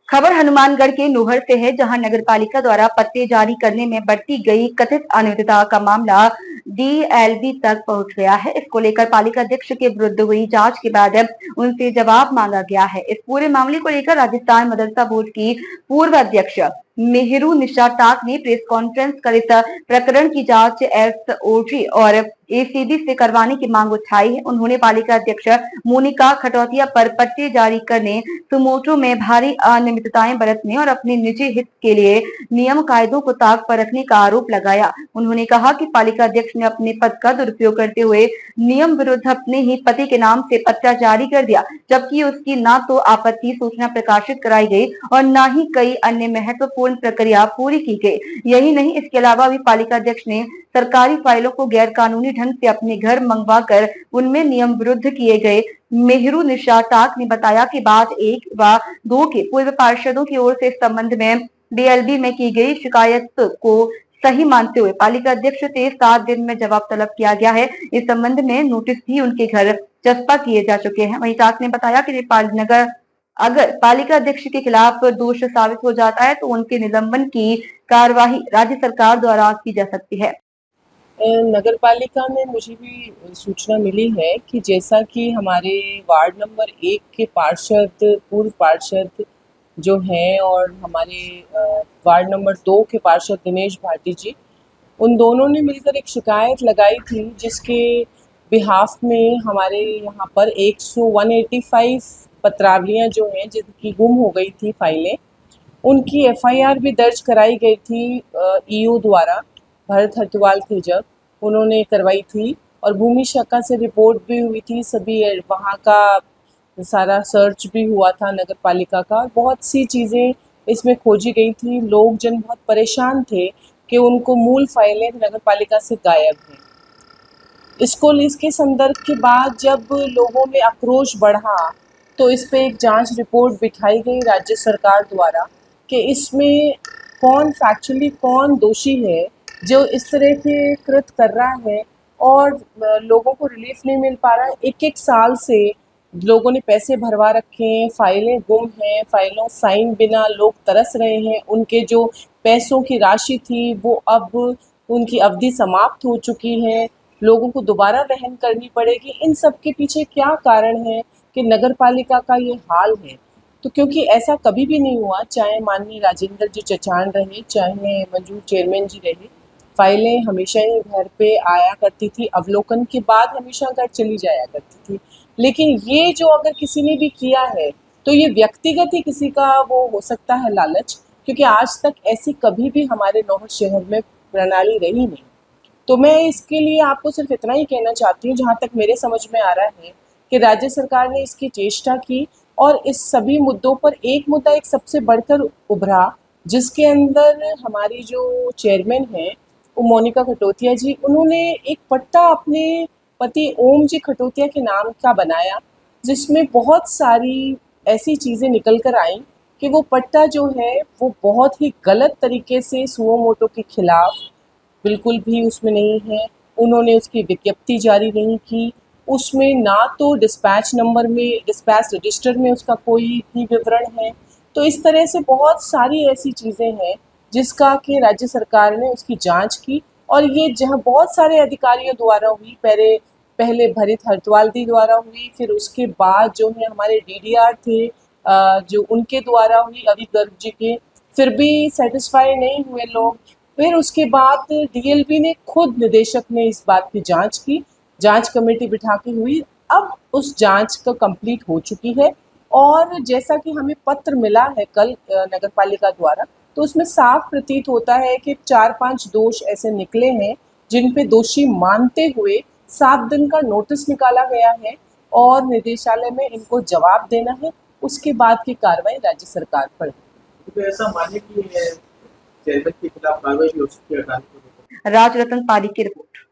खबर हनुमानगढ़ के नोहर से है, जहां नगरपालिका द्वारा पट्टे जारी करने में बरती गई कथित अनियमितता का मामला डीएलबी तक पहुंच गया है। इसको लेकर पालिका अध्यक्ष के विरुद्ध हुई जांच के बाद उनसे जवाब मांगा गया है। इस पूरे मामले को लेकर राजस्थान मदरसा बोर्ड की पूर्व अध्यक्ष मेहरू निशा टाक ने प्रेस कॉन्फ्रेंस कर इस प्रकरण की जांच एसओजी और एसीबी से करवाने की मांग उठाई है। उन्होंने पालिका अध्यक्ष मोनिका खटौतिया पर पट्टे जारी करने, सुमोटो में भारी अनियमितताएं बरतने और अपने निजी हित के लिए नियम कायदों को ताक पर रखने का आरोप लगाया। उन्होंने कहा कि पालिका अध्यक्ष ने अपने पद का दुरुपयोग करते हुए नियम विरुद्ध अपने ही पति के नाम से पट्टा जारी कर दिया, जबकि उसकी न तो आपत्ति सूचना प्रकाशित कराई गई और न ही कई अन्य महत्वपूर्ण प्रक्रिया पूरी की गई। यही नहीं, इसके अलावा भी पालिका अध्यक्ष ने सरकारी फाइलों को गैर कानूनी ढंग से अपने घर मंगवा कर उनमें नियम विरुद्ध किए गए। मेहरू निशा टाक ने बताया कि बात 1 व 2 के पूर्व पार्षदों की ओर से इस संबंध में डीएलबी में की गई शिकायत को सही मानते हुए पालिका अध्यक्ष से 7 दिन में जवाब तलब किया गया है। इस संबंध में नोटिस भी उनके घर चस्पा किए जा चुके हैं। वहीं टाक ने बताया कि नगर अगर पालिका अध्यक्ष के खिलाफ दोष साबित हो जाता है तो उनके निलंबन की कार्यवाही राज्य सरकार द्वारा की जा सकती है। नगर पालिका में मुझे भी सूचना मिली है कि जैसा कि हमारे वार्ड नंबर 1 के पार्षद, पूर्व पार्षद जो हैं और हमारे वार्ड नंबर 2 के पार्षद दिनेश भाटी जी, उन दोनों ने मिलकर एक शिकायत लगाई थी, जिसके बिहाफ में हमारे यहाँ पर 185 पत्रावलियाँ जो हैं जिनकी गुम हो गई थी फाइलें, उनकी एफआईआर भी दर्ज कराई गई थी ईओ द्वारा। भरत हरतुवाल थे जब, उन्होंने करवाई थी और भूमि शाखा से रिपोर्ट भी हुई थी। सभी वहाँ का सारा सर्च भी हुआ था नगर पालिका का। बहुत सी चीज़ें इसमें खोजी गई थी। लोग जन बहुत परेशान थे कि उनको मूल फाइलें नगर पालिका से गायब हैं। इसके संदर्भ के बाद जब लोगों में आक्रोश बढ़ा तो इस पे एक जांच रिपोर्ट बिठाई गई राज्य सरकार द्वारा कि इसमें फैक्चुअली कौन दोषी है जो इस तरह के कृत कर रहा है और लोगों को रिलीफ नहीं मिल पा रहा है। 1-1 साल से लोगों ने पैसे भरवा रखे हैं, फाइलें गुम हैं, फाइलों साइन बिना लोग तरस रहे हैं। उनके जो पैसों की राशि थी वो अब उनकी अवधि समाप्त हो चुकी है, लोगों को दोबारा वहन करनी पड़ेगी। इन सब के पीछे क्या कारण है कि नगर पालिका का ये हाल है? तो क्योंकि ऐसा कभी भी नहीं हुआ, चाहे माननीय राजेंद्र जी चचान रहे, चाहे मंजूर चेयरमैन जी रहे, फाइलें हमेशा ही घर पे आया करती थी, अवलोकन के बाद हमेशा घर चली जाया करती थी। लेकिन ये जो अगर किसी ने भी किया है तो ये व्यक्तिगत ही किसी का वो हो सकता है लालच, क्योंकि आज तक ऐसी कभी भी हमारे नौहर शहर में प्रणाली रही नहीं। तो मैं इसके लिए आपको सिर्फ इतना ही कहना चाहती हूँ, जहाँ तक मेरे समझ में आ रहा है कि राज्य सरकार ने इसकी चेष्टा की और इस सभी मुद्दों पर एक मुद्दा एक सबसे बढ़कर उभरा, जिसके अंदर हमारी जो चेयरमैन हैं वो मोनिका खटौतिया जी, उन्होंने एक पट्टा अपने पति ओम जी खटौतिया के नाम का बनाया, जिसमें बहुत सारी ऐसी चीज़ें निकल कर आई कि वो पट्टा जो है वो बहुत ही गलत तरीके से सुओ मोटो के खिलाफ बिल्कुल भी उसमें नहीं है। उन्होंने उसकी विज्ञप्ति जारी नहीं की, उसमें ना तो डिस्पैच नंबर में, डिस्पैच रजिस्टर में उसका कोई भी विवरण है। तो इस तरह से बहुत सारी ऐसी चीज़ें हैं जिसका कि राज्य सरकार ने उसकी जांच की और ये जहाँ बहुत सारे अधिकारियों द्वारा हुई, पहले भरत हरतुवाल दी द्वारा हुई, फिर उसके बाद जो है हमारे डीडीआर थे जो उनके द्वारा हुई, अभी गर्ग जी के, फिर भी सेटिस्फाई नहीं हुए लोग। फिर उसके बाद डीएलबी ने खुद, निदेशक ने इस बात की जांच की, जांच कमेटी बिठा के हुई। अब उस जांच का कंप्लीट हो चुकी है और जैसा कि हमें पत्र मिला है कल नगर पालिका द्वारा, तो उसमें साफ प्रतीत होता है कि 4-5 दोष ऐसे निकले हैं जिन पे दोषी मानते हुए 7 दिन का नोटिस निकाला गया है और निदेशालय में इनको जवाब देना है। उसके बाद की कार्रवाई राज्य सरकार पर है। तो ऐसा माने कि चेयरमैन के खिलाफ कार्रवाई भी हो सकती है। राज रतन पाली की रिपोर्ट।